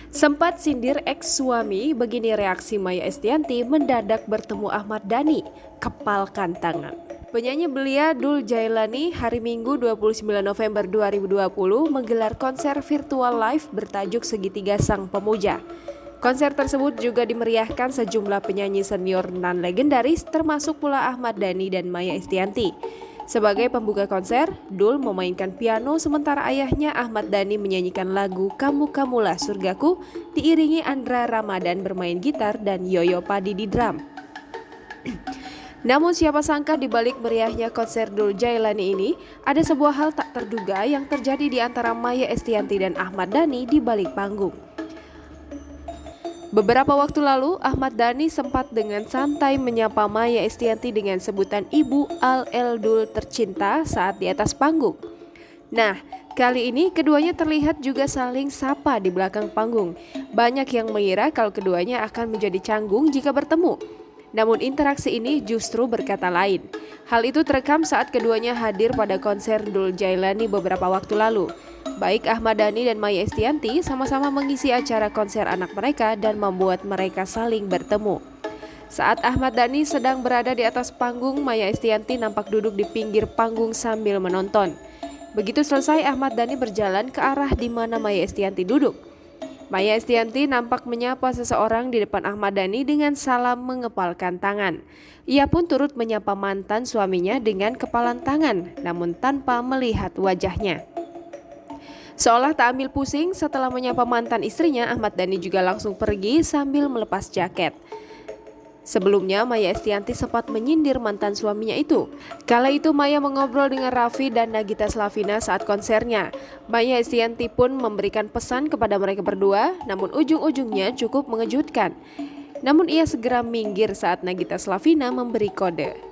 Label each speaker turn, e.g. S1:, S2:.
S1: Sempat sindir ex-suami, begini reaksi Maia Estianty mendadak bertemu Ahmad Dhani, kepalkan tangan. Penyanyi belia Dul Jailani hari Minggu 29 November 2020 menggelar konser virtual live bertajuk Segitiga Sang Pemuja. Konser tersebut juga dimeriahkan sejumlah penyanyi senior dan legendaris termasuk pula Ahmad Dhani dan Maia Estianty. Sebagai pembuka konser, Dul memainkan piano sementara ayahnya Ahmad Dhani menyanyikan lagu Kamu Kamulah Surgaku diiringi Andra Ramadan bermain gitar dan Yoyo Padi di drum. Namun siapa sangka di balik meriahnya konser Dul Jailani ini, ada sebuah hal tak terduga yang terjadi di antara Maia Estianty dan Ahmad Dhani di balik panggung. Beberapa waktu lalu, Ahmad Dhani sempat dengan santai menyapa Maia Estianty dengan sebutan Ibu Al Dul tercinta saat di atas panggung. Nah, kali ini keduanya terlihat juga saling sapa di belakang panggung. Banyak yang mengira kalau keduanya akan menjadi canggung jika bertemu. Namun interaksi ini justru berkata lain. Hal itu terekam saat keduanya hadir pada konser Dul Jailani beberapa waktu lalu. Baik Ahmad Dhani dan Maia Estianty sama-sama mengisi acara konser anak mereka dan membuat mereka saling bertemu. Saat Ahmad Dhani sedang berada di atas panggung, Maia Estianty nampak duduk di pinggir panggung sambil menonton. Begitu selesai, Ahmad Dhani berjalan ke arah di mana Maia Estianty duduk. Maia Estianty nampak menyapa seseorang di depan Ahmad Dhani dengan salam mengepalkan tangan. Ia pun turut menyapa mantan suaminya dengan kepalan tangan, namun tanpa melihat wajahnya. Seolah tak ambil pusing setelah menyapa mantan istrinya, Ahmad Dhani juga langsung pergi sambil melepas jaket. Sebelumnya, Maia Estianty sempat menyindir mantan suaminya itu. Kala itu, Maia mengobrol dengan Raffi dan Nagita Slavina saat konsernya. Maia Estianty pun memberikan pesan kepada mereka berdua, namun ujung-ujungnya cukup mengejutkan. Namun ia segera minggir saat Nagita Slavina memberi kode.